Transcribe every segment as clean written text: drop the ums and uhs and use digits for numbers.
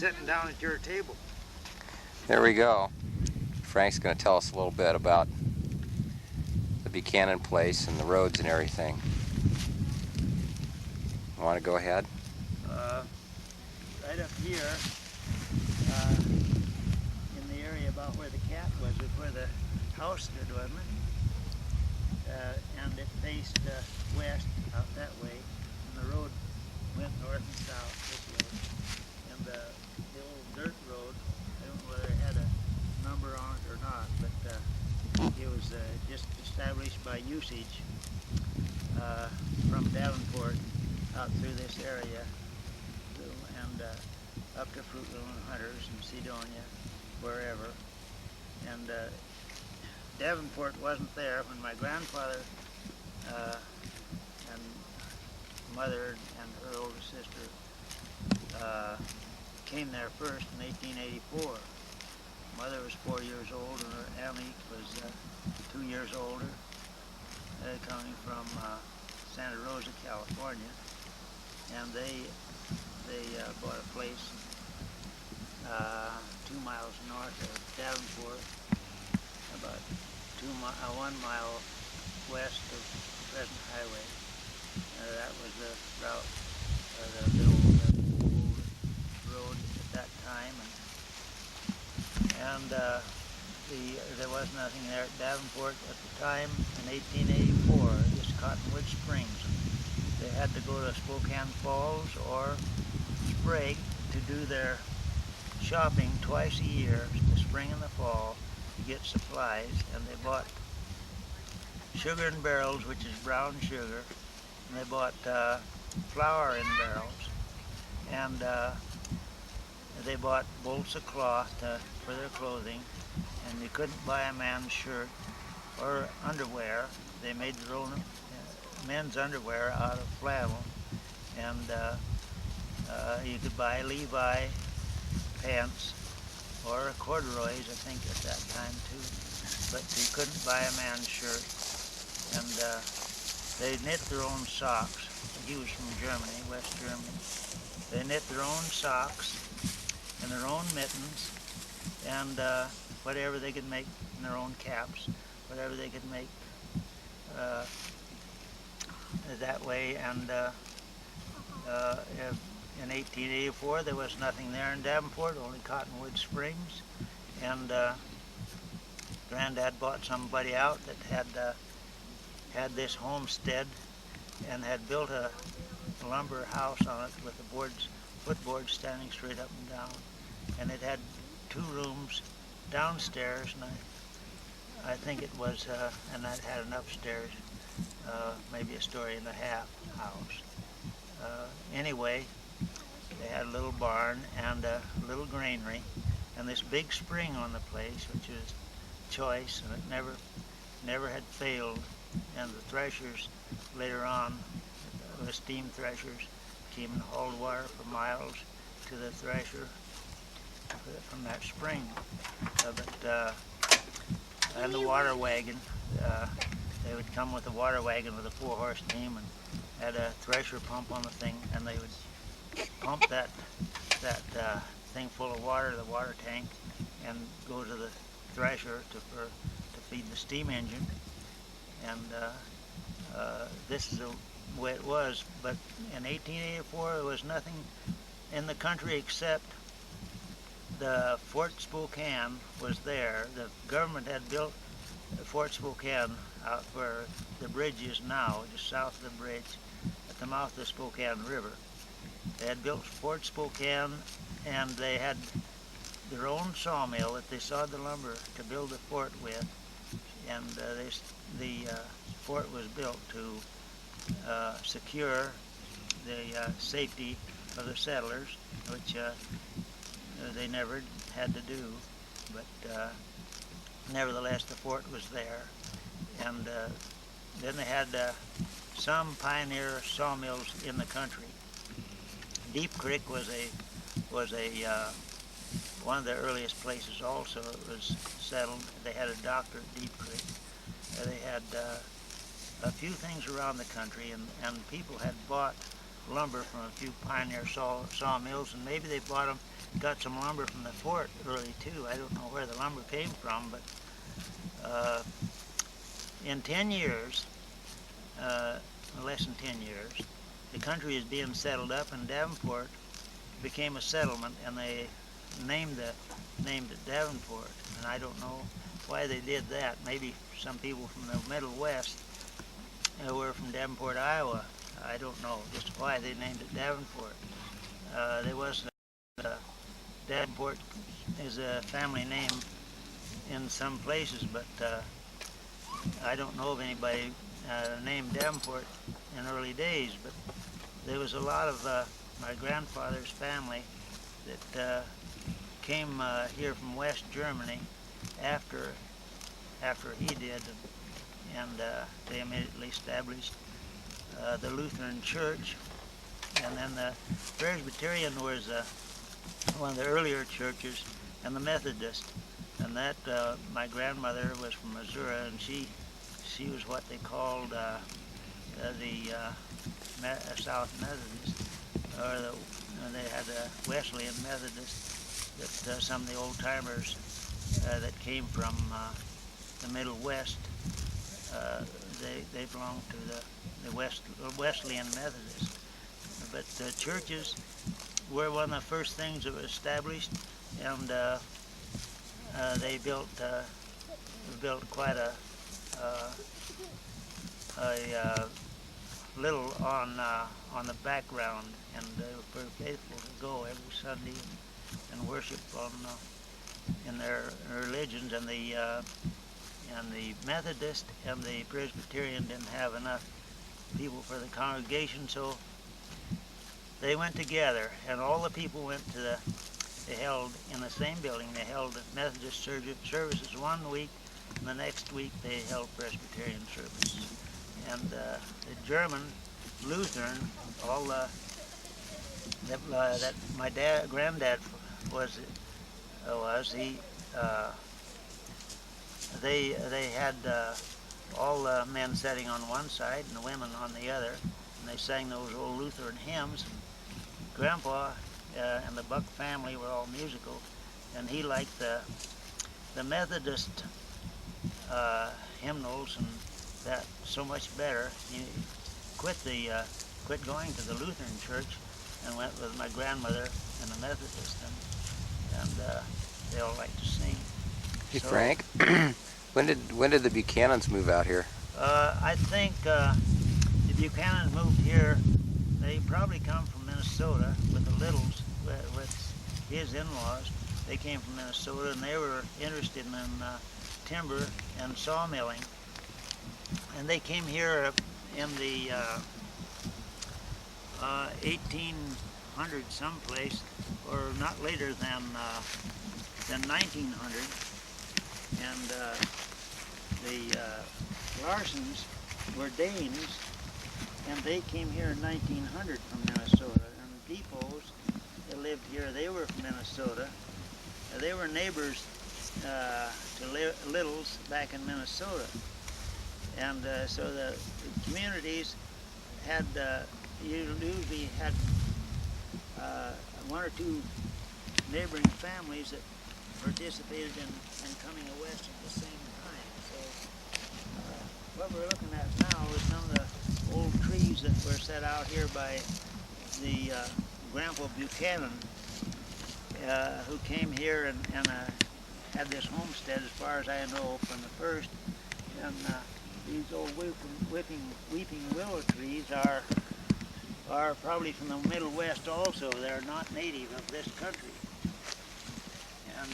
sitting down at your table. There we go. Frank's going to tell us a little bit about the Buchanan place and the roads and everything. You want to go ahead? Right up here, in the area about where the cat was where the house stood, wasn't it? And it faced west out that way, and the road went north and south this way. And the old dirt road, I don't know whether it had a number on it or not, but it was just established by usage from Davenport out through this area and up to Fruitland and Hunters and Sedonia, wherever. And Davenport wasn't there when my grandfather and mother and her older sister came there first in 1884. Mother was 4 years old and her Annie was 2 years older, coming from Santa Rosa, California. And they bought a place 2 miles north of Davenport, about 1 mile west of the present highway. That was the route, the old road at that time, and there was nothing there at Davenport at the time in 1884. Just Cottonwood Springs. They had to go to Spokane Falls or Sprague to do their shopping twice a year, the spring and the fall, to get supplies. And they bought sugar in barrels, which is brown sugar, and they bought flour in barrels, and they bought bolts of cloth for their clothing, and you couldn't buy a man's shirt or underwear. They made their own men's underwear out of flannel, and you could buy Levi pants or corduroys, I think, at that time too, but you couldn't buy a man's shirt. And they knit their own socks. He was from Germany, West Germany. They knit their own socks and their own mittens, and whatever they could make, in their own caps, whatever they could make that way. And in 1884 there was nothing there in Davenport, only Cottonwood Springs, and Granddad bought somebody out that had this homestead and had built a lumber house on it with the footboards standing straight up and down, and it had 2 rooms downstairs, and I think it was, and it had an upstairs, maybe a story and a half house. Anyway, they had a little barn and a little granary, and this big spring on the place, which is choice, and it never had failed. And the threshers later on, the steam threshers, came and hauled water for miles to the thresher from that spring. And the water wagon, they would come with a water wagon with a 4-horse team and had a thresher pump on the thing, and they would pump that thing full of water, the water tank, and go to the thresher to feed the steam engine. And this is the way it was. But in 1884 there was nothing in the country except the Fort Spokane was there. The government had built Fort Spokane out where the bridge is now, just south of the bridge, at the mouth of the Spokane River. They had built Fort Spokane, and they had their own sawmill that they sawed the lumber to build the fort with, and the fort was built to secure the safety of the settlers, which they never had to do, but nevertheless the fort was there. And then they had some pioneer sawmills in the country. Deep Creek was one of the earliest places also. It was settled. They had a doctor at Deep Creek. They had a few things around the country, and people had bought lumber from a few pioneer sawmills, and maybe they bought them got some lumber from the fort early too. I don't know where the lumber came from, but in 10 years, less than 10 years, the country is being settled up, and Davenport became a settlement, and they named it Davenport. And I don't know why they did that. Maybe some people from the Middle West were from Davenport, Iowa. I don't know just why they named it Davenport. There wasn't Davenport is a family name in some places, but I don't know of anybody named Davenport in early days. But there was a lot of my grandfather's family that came here from West Germany after he did, and they immediately established the Lutheran Church, and then the Presbyterian was one of the earlier churches, and the Methodist, and that my grandmother was from Missouri, and she was what they called the South Methodist, or they had a Wesleyan Methodist that some of the old timers that came from the Middle West, they belonged to the Wesleyan Methodist. But churches were one of the first things that were established, and they built quite a little on the background, and they were very faithful to go every Sunday and worship in their religions. And the Methodist and the Presbyterian didn't have enough people for the congregation, so they went together, and all the people went to they held in the same building. They held Methodist services one week, and the next week they held Presbyterian services. And the German Lutheran, all that my granddad was he they had all the men sitting on one side and the women on the other, and they sang those old Lutheran hymns. Grandpa and the Buck family were all musical, and he liked the Methodist hymnals and that so much better. He quit going to the Lutheran church and went with my grandmother and the Methodist, and they all liked to sing. Hey, so, Frank, when did the Buchanans move out here? I think the Buchanans moved here. They probably come from Minnesota with the Littles, with his in-laws. They came from Minnesota, and they were interested in timber and sawmilling. And they came here in the 1800 someplace, or not later than 1900. And the Larsons were Danes, and they came here in 1900 from Minnesota. And the Depots that lived here, they were from Minnesota. They were neighbors to Littles back in Minnesota. And so the communities had usually had one or two neighboring families that participated in coming west at the same time. So what we're looking at now is some of the old trees that were set out here by the Grandpa Buchanan, who came here and had this homestead, as far as I know, from the first. And these old weeping willow trees are probably from the Middle West also. They're not native of this country.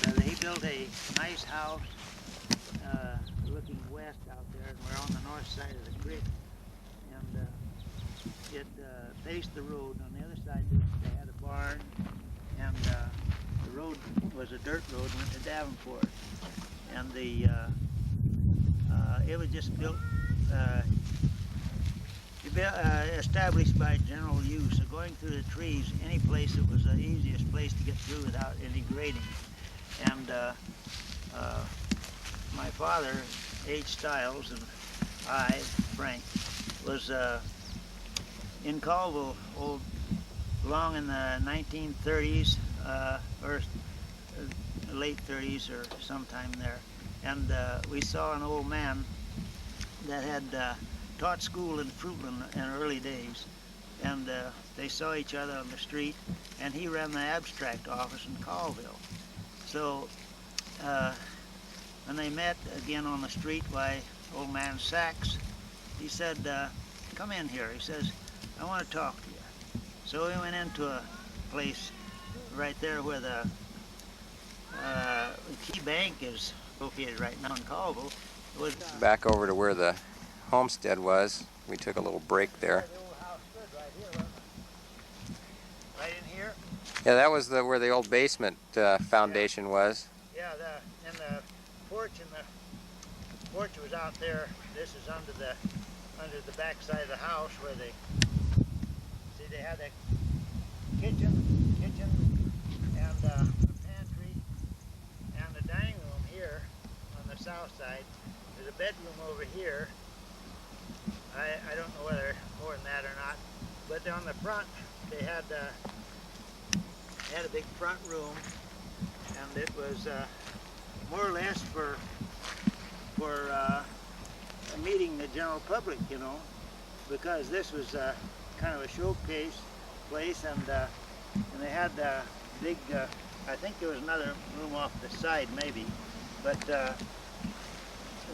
And he built a nice house looking west out there, and we're on the north side of the creek. And it faced the road. On the other side they had a barn, and the road was a dirt road, went to Davenport. And it was just built, established by general use. So going through the trees, any place that was the easiest place to get through without any grading. And my father, H. Stiles, and I, Frank, was in Colville along in the 1930s or late 30s or sometime there. And we saw an old man that had taught school in Fruitland in early days. And they saw each other on the street, and he ran the abstract office in Colville. So when they met again on the street by old man Sachs, he said, come in here. He says, I want to talk to you. So we went into a place right there where the Key Bank is located right now in Colville. It was Back over to where the homestead was. We took a little break there. the old house stood right here, wasn't it? Right in here? Yeah, that was where the old basement foundation was. Yeah, and the porch was out there. This is under the back side of the house where they had a kitchen and a pantry and the dining room here on the south side. There's a bedroom over here. I don't know whether more than that or not, but on the front they had a big front room, and it was more or less for meeting the general public, you know, because this was kind of a showcase place, and they had a big, I think there was another room off the side maybe, but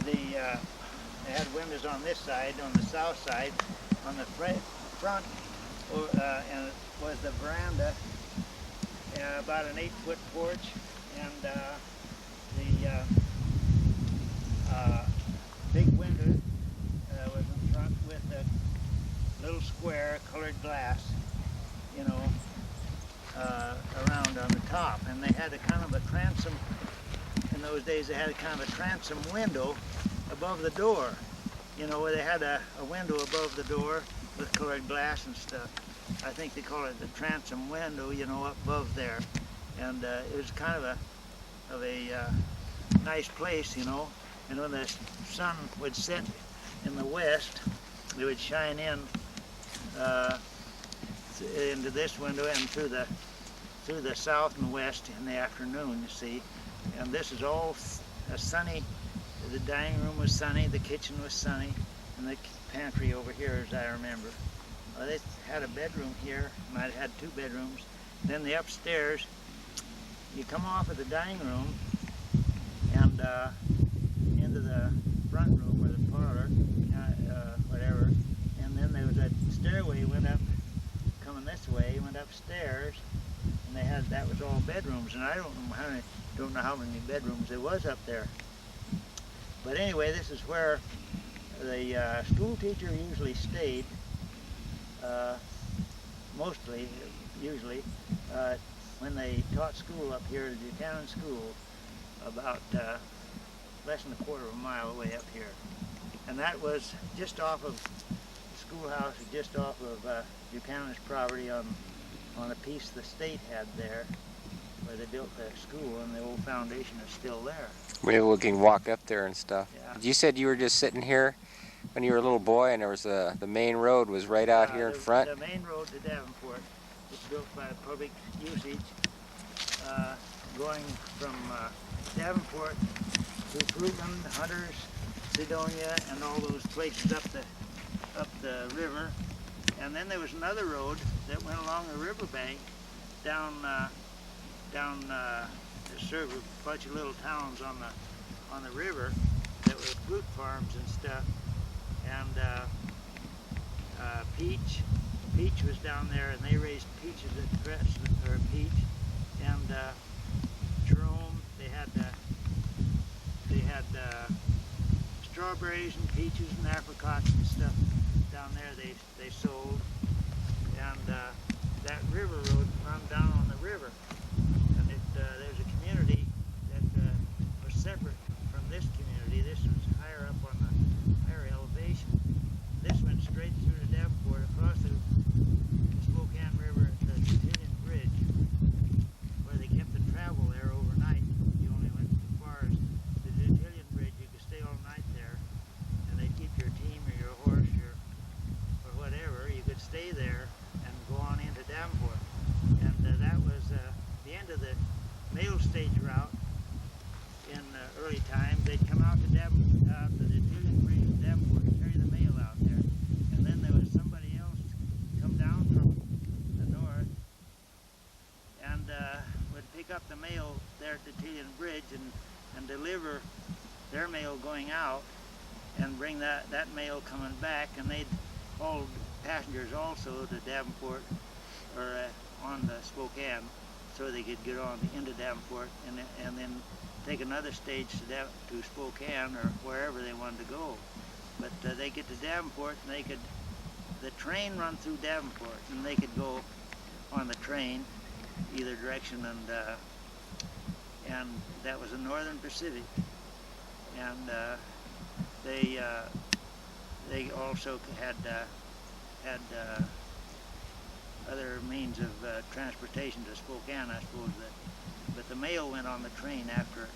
they had windows on this side, on the south side, on the front, and it was the veranda, about an 8-foot porch, and the big window was in front with a little square colored glass, you know, around on the top. And they had a kind of a transom, in those days they had a kind of a transom window above the door, you know, where they had a window above the door with colored glass and stuff. I think they call it the transom window, you know, up above there. And it was kind of a nice place, you know. And when the sun would set in the west, it would shine in into this window and through the south and west in the afternoon, you see. And this is all sunny. The dining room was sunny, the kitchen was sunny, and the pantry over here, as I remember. They had a bedroom here, might have had 2 bedrooms. Then the upstairs, you come off of the dining room and into the front room or the parlor, whatever. And then there was a stairway went up, coming this way, went upstairs, and that was all bedrooms. And I don't know how many bedrooms there was up there. But anyway, this is where the school teacher usually stayed. Usually, when they taught school up here at the Buchanan School, about less than a quarter of a mile away up here. And that was just off of the schoolhouse, just off of Buchanan's property on a piece the state had there, where they built the school, and the old foundation is still there. We can walk up there and stuff. Yeah. You said you were just sitting here when you were a little boy, and there was the main road was right out here in front. The main road to Davenport was built by public usage, going from Davenport to Fruitland, Hunters, Sidonia, and all those places up the river. And then there was another road that went along the riverbank down to serve a bunch of little towns on the river that were fruit farms and stuff. And Peach was down there, and they raised peaches at Crescent, or Peach, and Jerome. They had strawberries and peaches and apricots and stuff down there. They sold, and that river road run down on the river, and there's a community that was separate from this community. This was higher up on the higher elevation. This went straight through to Davenport, across the Spokane River at the Cotillion Bridge, where they kept the travel there overnight. You only went as far as the Cotillion Bridge. You could stay all night there, and they'd keep your team or your horse or whatever. You could stay there and go on into Davenport. And that was the end of the mail stage route in early times, they'd come out to the Detillion Bridge in Davenport to carry the mail out there. And then there was somebody else come down from the north and would pick up the mail there at the Detillion Bridge and deliver their mail going out and bring that mail coming back, and they'd haul passengers also to Davenport or on the Spokane, so they could get on into Davenport and then take another stage to Spokane or wherever they wanted to go. But they get to Davenport and the train run through Davenport, and they could go on the train either direction, and that was the Northern Pacific. And they also had other means of transportation to Spokane, I suppose. But the mail went on the train after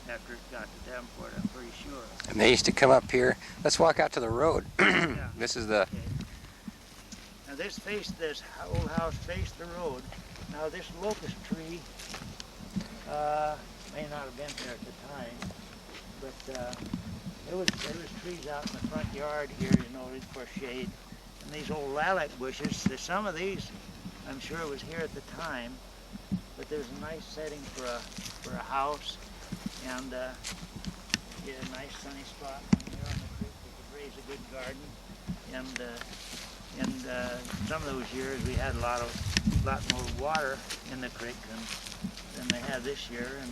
it got to Davenport, I'm pretty sure. And they used to come up here. Let's walk out to the road. Yeah. This is the... Okay. Now this old house faced the road. Now this locust tree may not have been there at the time, but there was trees out in the front yard here, you know, for shade. And these old lilac bushes, some of these, I'm sure was here at the time, but there's a nice setting for a house, and get a nice sunny spot here on the creek. You could raise a good garden, and some of those years we had a lot more water in the creek than they have this year, and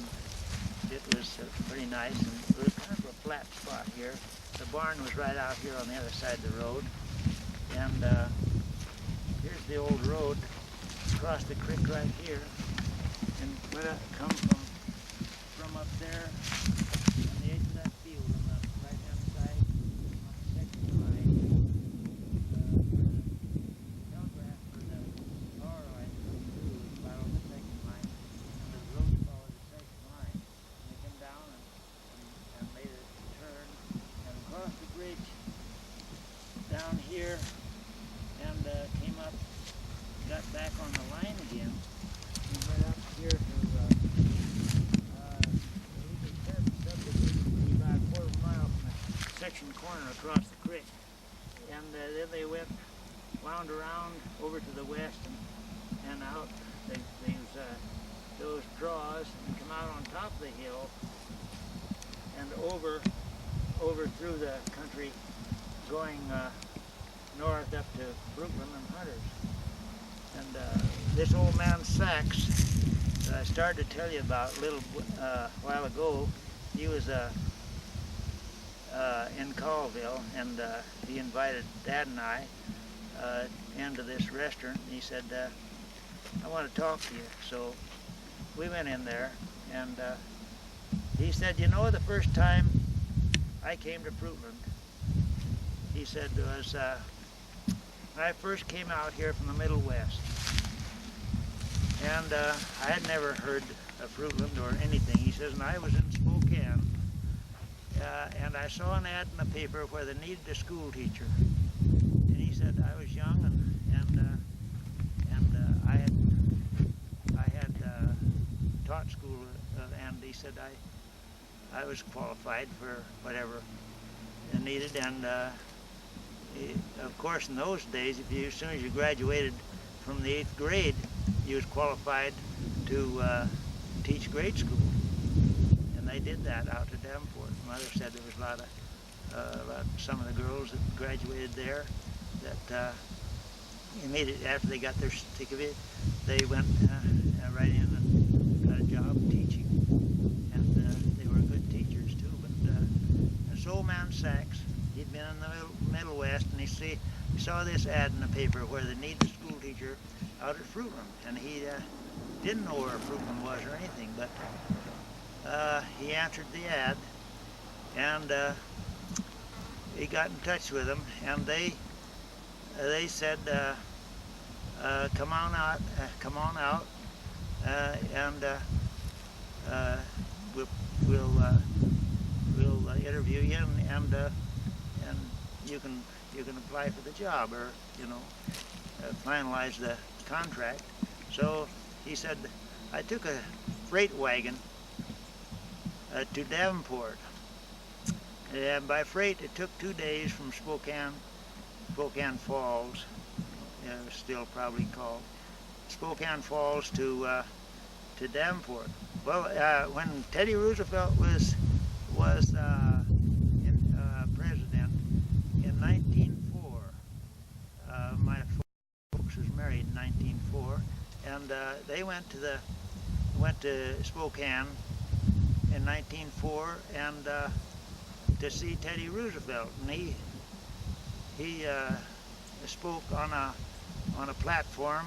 it was pretty nice. And it was kind of a flat spot here. The barn was right out here on the other side of the road, and here's the old road across the creek right here, and come from up there on the edge of that field on the right-hand side on the second line. Telegraph for the power line come through is about on the second line, and the road followed the second line. And they came down and made a turn and across the bridge down here, and came up, got back on the line again, and went up here to about a quarter mile from the section corner across the creek. And then they wound around over to the west and out those draws and come out on top of the hill and over through the country, going north up to Fruitland and Hunters. And this old man Sachs that I started to tell you about a little while ago, he was in Colville, and he invited Dad and I into this restaurant, and he said, I want to talk to you. So we went in there, and he said, you know, the first time I came to Fruitland, he said, was when I first came out here from the Middle West. And I had never heard of Fruitland or anything. He says, and I was in Spokane, and I saw an ad in the paper where they needed a school teacher. And he said, I was young, and I had taught school, and he said I was qualified for whatever they needed. And of course, in those days, as soon as you graduated from the 8th grade, you was qualified to teach grade school, and they did that out to Davenport. Mother said there was a lot of some of the girls that graduated there that immediately after they got their certificate, they went right in and got a job teaching, and they were good teachers too. But this old man Sachs, he'd been in the Middle West, and he saw this ad in the paper where they needed a school teacher out at Fruitland, and he didn't know where Fruitland was or anything, but he answered the ad, and he got in touch with them, and they said, come on out, and we'll interview you, and you can apply for the job, or finalize the contract. So he said, I took a freight wagon to Davenport. And by freight, it took 2 days from Spokane Falls, still probably called Spokane Falls, to Davenport. Well, when Teddy Roosevelt was president in 1904, my folks was married in 1904, and they went to Spokane in 1904 and to see Teddy Roosevelt, and he spoke on a platform,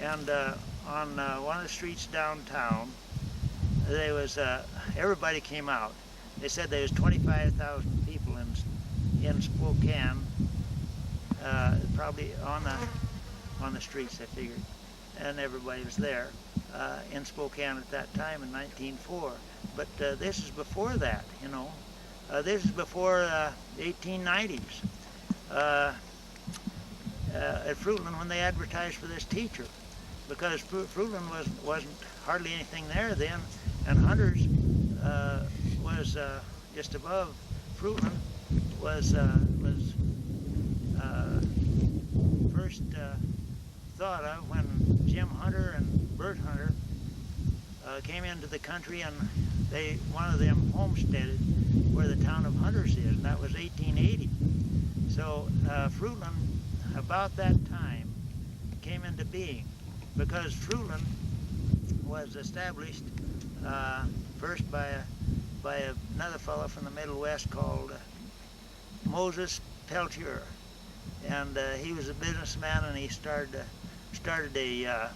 and on one of the streets downtown, there was everybody came out. They said there was 25,000 people in Spokane, probably on the streets, I figured, and everybody was there in Spokane at that time in 1904. But this is before that, you know. This is before the 1890s. At Fruitland, when they advertised for this teacher, because Fruitland wasn't hardly anything there then, and Hunters was just above Fruitland, was first thought of when Jim Hunter and Bert Hunter came into the country, and one of them homesteaded where the town of Hunters is, and that was 1880. So Fruitland, about that time, came into being, because Fruitland was established first by another fellow from the Middle West called Moses Peltier, and he was a businessman, and he started a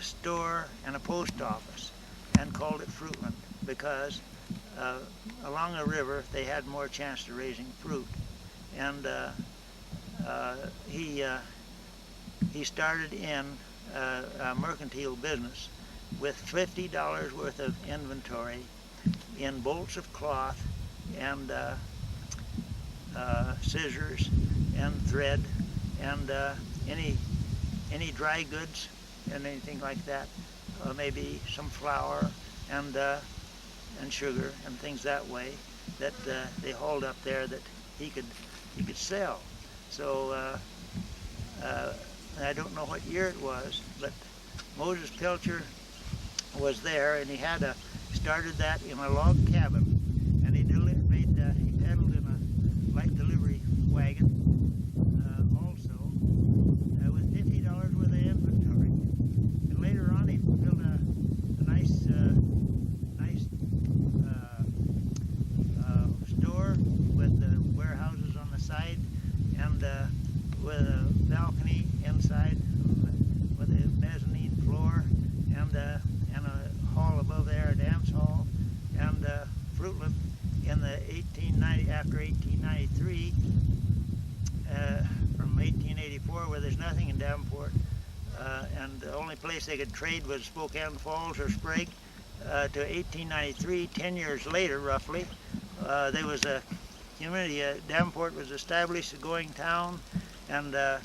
store and a post office, and called it Fruitland because along the river they had more chance to raising fruit, and he started in a mercantile business with $50 worth of inventory in bolts of cloth and scissors and thread and any dry goods and anything like that, maybe some flour and sugar and things that way that they hauled up there that he could sell. So I don't know what year it was, but Moses Peltier was there, and he started that in a log cabin, and he peddled in a light delivery wagon also with $50 worth of inventory. And later on, he built a nice store with warehouses on the side, and with a balcony inside with a mezzanine floor, and a hall above there, a dance hall. And Fruitland in the after 1893, from 1884, where there's nothing in Davenport, and the only place they could trade was Spokane Falls or Sprague, to 1893, 10 years later roughly, there was a community. Davenport was established, a going town, and the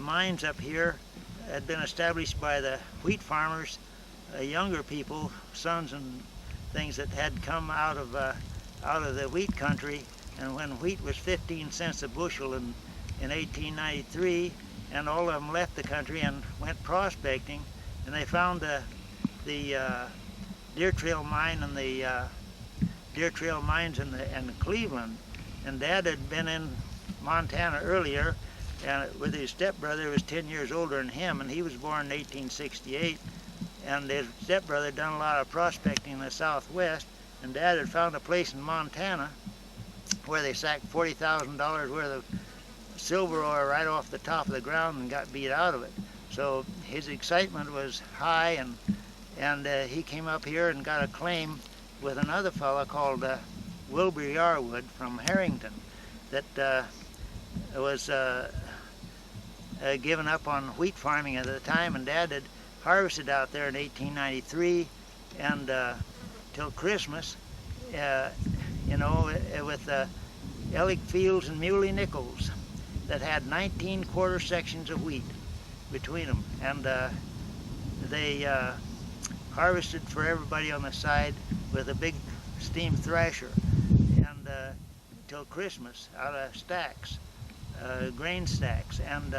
mines up here had been established by the wheat farmers, younger people, sons and things that had come out of the wheat country, and when wheat was 15 cents a bushel in 1893, and all of them left the country and went prospecting, and they found the Deer Trail mine and the Deer Trail mines in Cleveland, and Dad had been in Montana earlier, and with his stepbrother, who was 10 years older than him, and he was born in 1868, and his stepbrother had done a lot of prospecting in the Southwest, and Dad had found a place in Montana where they sacked $40,000 worth of silver ore right off the top of the ground and got beat out of it. So his excitement was high, and he came up here and got a claim with another fellow called Wilbur Yarwood from Harrington that was given up on wheat farming at the time, and Dad had harvested out there in 1893 and till Christmas, with Ellick Fields and Muley Nichols that had 19 quarter sections of wheat between them, and they harvested for everybody on the side with a big steam thrasher, and till Christmas out of stacks, grain stacks. And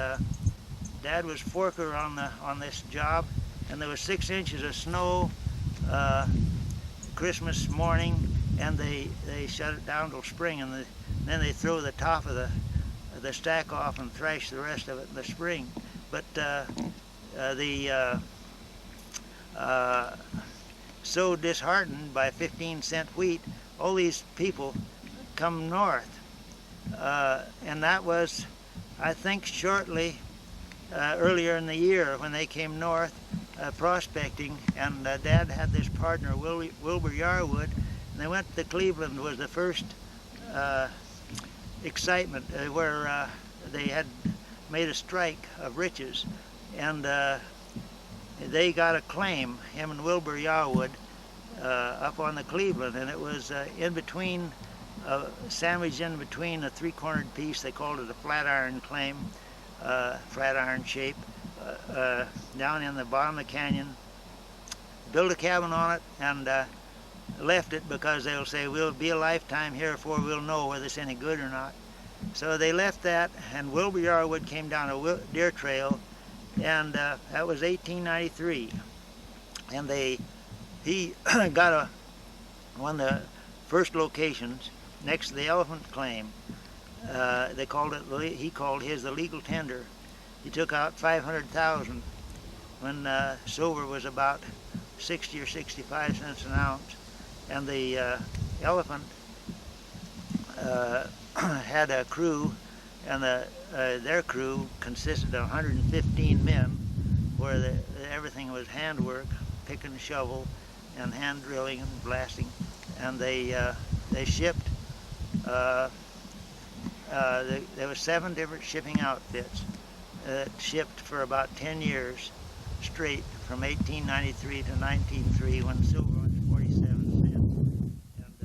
Dad was forker on this job, and there was 6 inches of snow Christmas morning, and they shut it down till spring, and then they throw the top of the stack off and thrash the rest of it in the spring. But so disheartened by 15-cent wheat, all these people come north, and that was, I think, shortly earlier in the year when they came north prospecting, and Dad had this partner, Wilbur Yarwood, and they went to Cleveland. Was the first excitement where they had made a strike of riches, and they got a claim, him and Wilbur Yarwood, up on the Cleveland, and it was in between, sandwiched in between a three-cornered piece. They called it a flat iron claim, flat iron shape, down in the bottom of the canyon. Built a cabin on it and left it because they'll say, we'll be a lifetime here before we'll know whether it's any good or not. So they left that, and Wilbur Yarwood came down a deer trail, and that was 1893. And he got one of the first locations next to the elephant claim. They called it, he called his the legal tender. He took out 500,000 when silver was about 60 or 65 cents an ounce, and the elephant had a crew, and their crew consisted of 115 men, where everything was handwork, pick and shovel, and hand drilling and blasting, and they shipped. There were 7 different shipping outfits that shipped for about 10 years straight, from 1893 to 1903, when silver went to 47 cents, and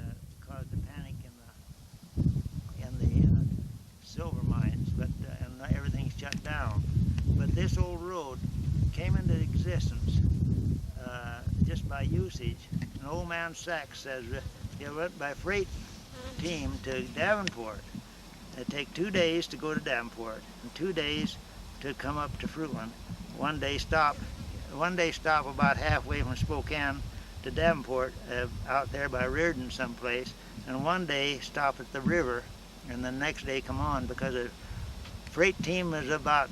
caused a panic in the silver mines, but and everything shut down. But this old road came into existence just by usage. An old man Sachs says it went by freight team to Davenport. It'd take 2 days to go to Davenport and 2 days to come up to Fruitland. One day stop about halfway from Spokane to Davenport, out there by Reardon someplace, and one day stop at the river, and the next day come on, because a freight team is about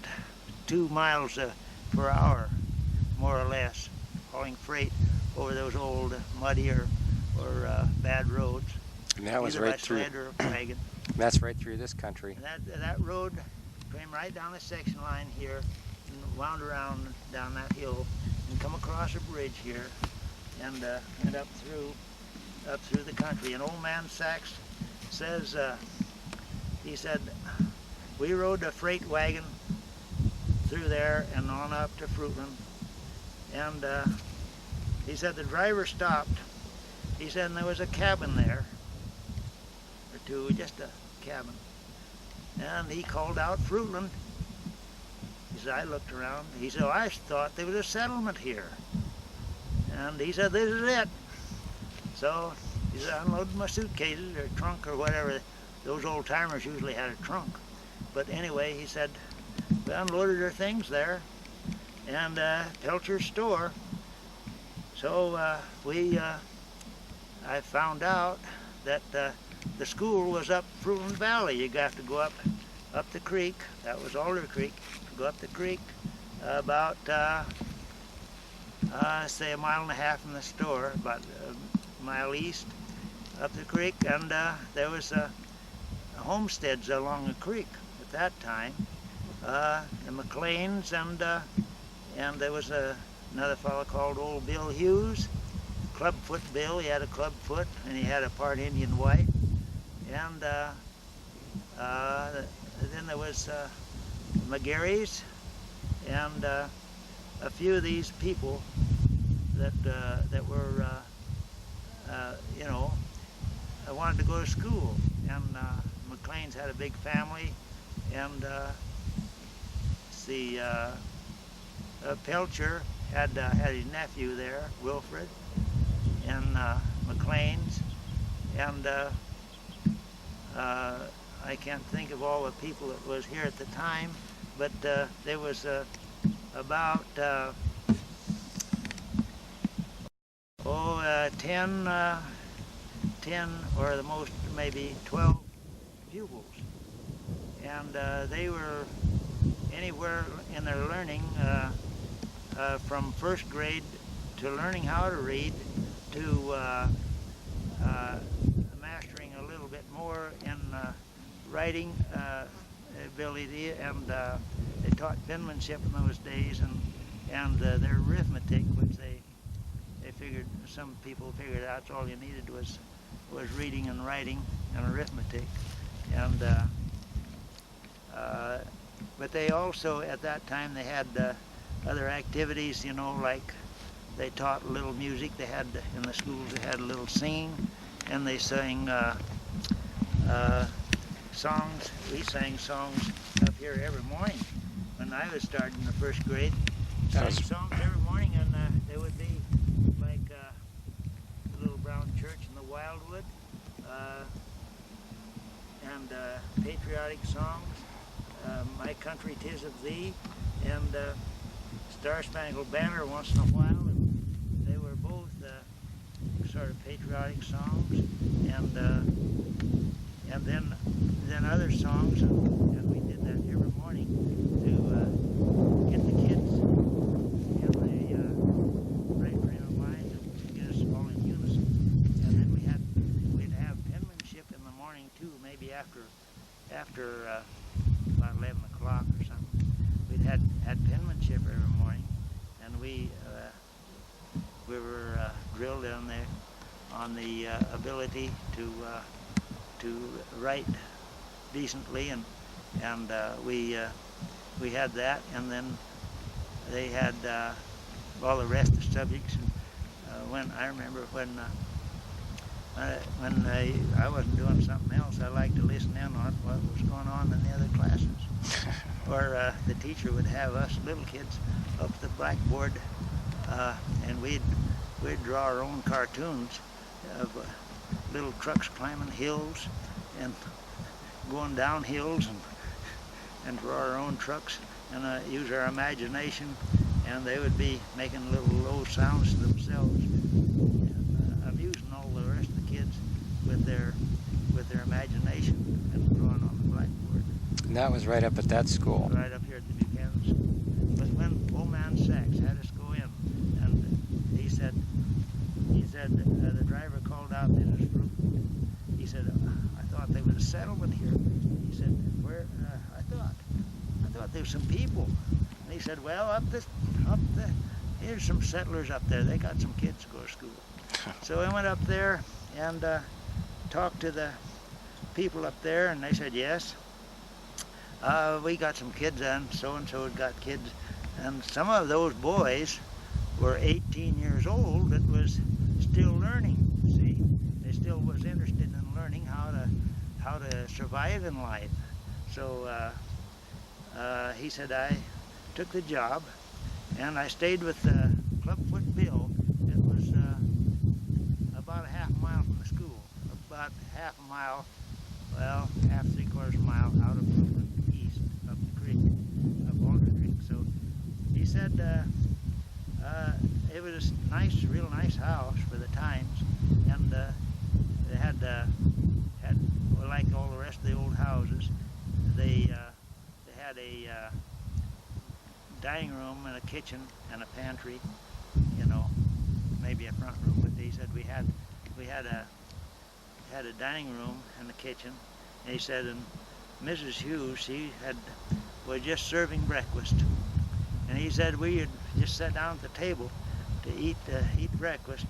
2 miles per hour, more or less, hauling freight over those old muddy or bad roads. And that was right through. Sled or wagon. That's right through this country. And that road came right down the section line here and wound around down that hill and come across a bridge here and went up through the country. And old man Sachs says, he said, we rode a freight wagon through there and on up to Fruitland. And he said the driver stopped. He said, and there was a cabin there, or two, just a cabin. And he called out Fruitland. He said, I looked around. He said, I thought there was a settlement here. And he said, this is it. So he said, I unloaded my suitcases or trunk or whatever. Those old timers usually had a trunk. But anyway, he said, we unloaded our things there and Pelcher's store. So I found out that the school was up Fruitland Valley. You got to go up the creek. That was Alder Creek. Go up the creek about say 1.5 miles from the store, about a mile east up the creek, and there was homesteads along the creek at that time. The McLeans, and there was another fellow called Old Bill Hughes, Clubfoot Bill. He had a clubfoot, and he had a part Indian white. And then there was McGarry's, and a few of these people that were, you know, wanted to go to school. And McLean's had a big family, and Pelcher had his nephew there, Wilfred, in McLean's, and I can't think of all the people that was here at the time, but there was about 10 or the most maybe 12 pupils, and they were anywhere in their learning from first grade to learning how to read to mastering a little bit more in writing ability, and they taught penmanship in those days, and their arithmetic, which they figured, some people figured out all you needed was reading and writing and arithmetic, and but they also at that time they had other activities, you know, like they taught a little music. They had in the schools they had a little singing, and they sang songs. We sang songs up here every morning when I was starting in the first grade. Sang songs every morning, and there would be like the little brown church in the Wildwood, and patriotic songs, My Country 'Tis of Thee, and Star Spangled Banner once in a while, and they were both sort of patriotic songs, and then other songs, and we did that every morning to get the kids in the right frame of mind and get us all in unison. And then we'd have penmanship in the morning too, maybe after about 11 o'clock or something. We'd had penmanship every morning, and we were drilled on the ability to write decently, and we had that, and then they had all the rest of the subjects. And when I remember when I wasn't doing something else, I liked to listen in on what was going on in the other classes. Or the teacher would have us little kids up the blackboard, and we'd draw our own cartoons of little trucks climbing hills and going down hills, and draw our own trucks and use our imagination, and they would be making little low sounds to themselves, and amusing all the rest of the kids with their imagination and drawing on the blackboard. And that was right up at that school. Right up here at the Buchanan School. But when old man Sachs had us go in, and he said the driver called out Mrs. Fruitland. He said, I thought there was a settlement here. He said, where? I thought there was some people. And he said, well, here's some settlers up there. They got some kids to go to school. So I went up there and talked to the people up there, and they said, yes, we got some kids, and so-and-so had got kids. And some of those boys were 18 years old that was still learning, see. They still was interested in learning how to survive in life. So he said I took the job, and I stayed with Clubfoot Bill. It was about a half a mile from the school, about half a mile, well, half, three-quarters mile out of Fruitland, east up the creek, up Alder Creek. So he said it was a nice, real nice house for the times, and they had well, like all the rest of the old houses, they had a dining room and a kitchen and a pantry, you know, maybe a front room. But they said we had a dining room and a kitchen. And he said, and Mrs. Hughes, she was just serving breakfast, and he said we had just sat down at the table to eat breakfast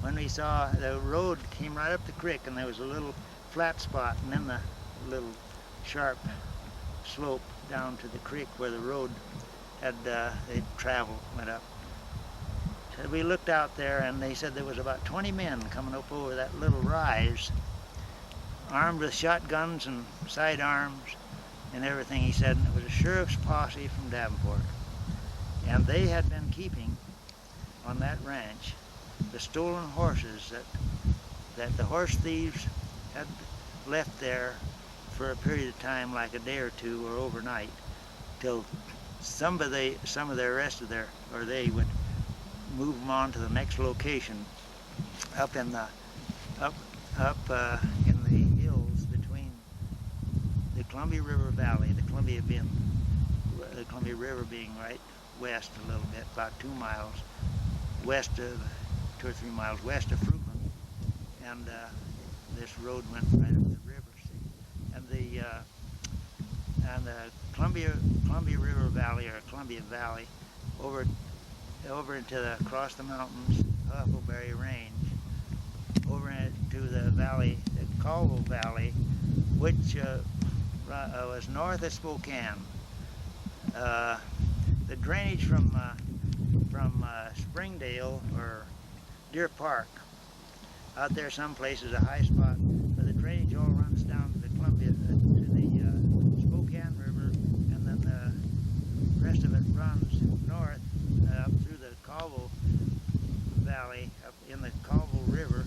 when we saw the road came right up the creek, and there was a little flat spot, and then the little sharp slope down to the creek where the road had they'd traveled, went up. So we looked out there, and they said there was about 20 men coming up over that little rise, armed with shotguns and sidearms and everything. He said, and it was a sheriff's posse from Davenport. And they had been keeping on that ranch the stolen horses that the horse thieves had left there for a period of time, like a day or two or overnight, till some of the rest of they would move them on to the next location up in the in the hills between the Columbia River Valley, the Columbia River being right west a little bit, about 2 miles west of 2 or 3 miles west of Fruitland, and this road went right up the river. See? And the Columbia River Valley, or Columbia Valley, over across the mountains, Huckleberry Range, over into the valley, the Colville Valley, which was north of Spokane. The drainage from Springdale or Deer Park, out there some places a high spot, but the drainage all runs down to the Spokane River, and then the rest of it runs north up through the Colville Valley, up in the Colville River,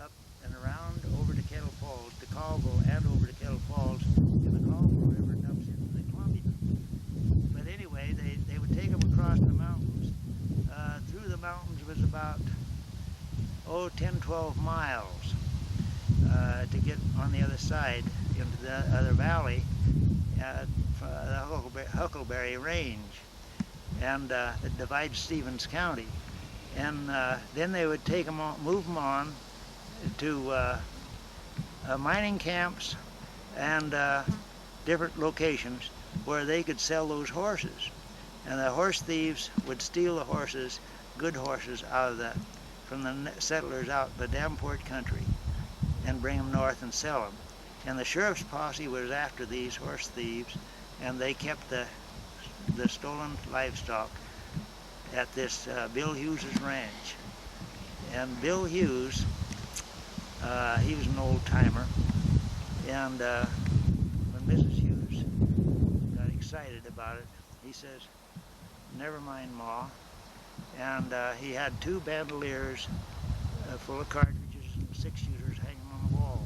up and around over to Kettle Falls, to Colville and over to Kettle Falls, and the Colville River dumps into the Columbia. But anyway, they would take them across the mountains. Through the mountains was about 10-12 miles to get on the other side into the other valley, the Huckleberry Range, and it divides Stevens County. And then they would take them on, move them on to mining camps and different locations where they could sell those horses. And the horse thieves would steal the horses, good horses, from the settlers out in the Davenport country, and bring them north and sell them. And the sheriff's posse was after these horse thieves, and they kept the stolen livestock at this Bill Hughes's ranch. And Bill Hughes, he was an old timer, and when Mrs. Hughes got excited about it, he says, "Never mind, Ma." And he had 2 bandoliers full of cartridges and 6-shooters hanging on the wall.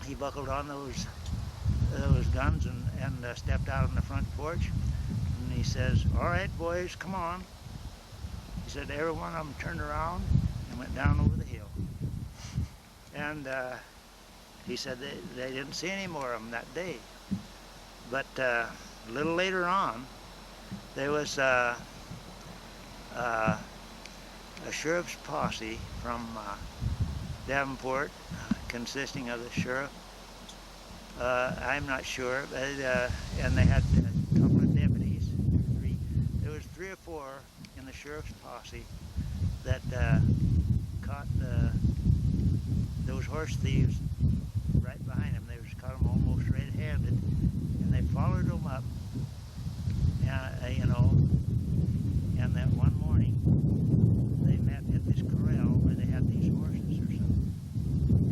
He buckled on those guns and stepped out on the front porch, and he says, "All right, boys, come on." He said every one of them turned around and went down over the hill. And he said they didn't see any more of them that day. But a little later on, there was a sheriff's posse from Davenport, consisting of the sheriff, I'm not sure, but, and they had a couple of deputies. There was 3 or 4 in the sheriff's posse that caught those horse thieves right behind them. They caught them almost red-handed, and they followed them up, and that one morning they met at this corral where they had these horses or something,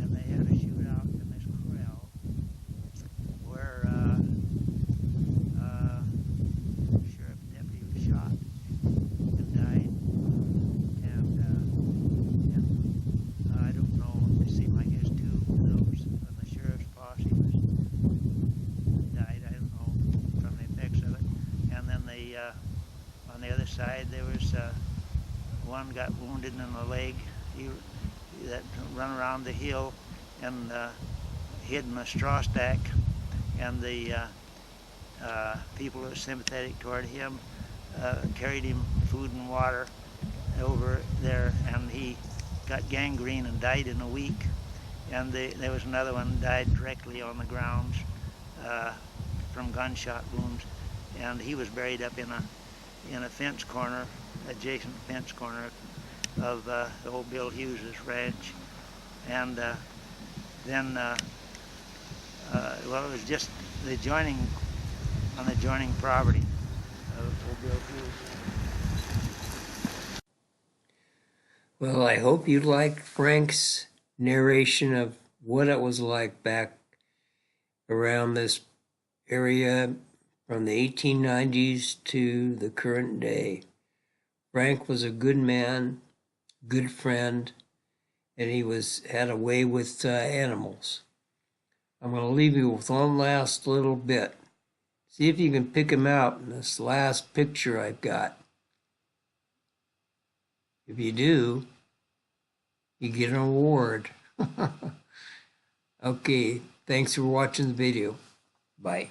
and they had a shootout in this corral where the sheriff deputy was shot and died, and I don't know, it seemed like there's 2 of those on the sheriff's posse died, I don't know, from the effects of it. And then on the other side there was one got wounded in the leg, that run around the hill and hid in a straw stack, and the people who were sympathetic toward him carried him food and water over there, and he got gangrene and died in a week. And there was another one died directly on the grounds from gunshot wounds, and he was buried up in a fence corner, adjacent fence corner of the old Bill Hughes's ranch. And then, well, it was just the adjoining property of old Bill Hughes. Well, I hope you liked Frank's narration of what it was like back around this area from the 1890s to the current day. Frank was a good man, good friend, and he had a way with animals. I'm going to leave you with one last little bit. See if you can pick him out in this last picture I've got. If you do, you get an award. Okay, thanks for watching the video. Bye.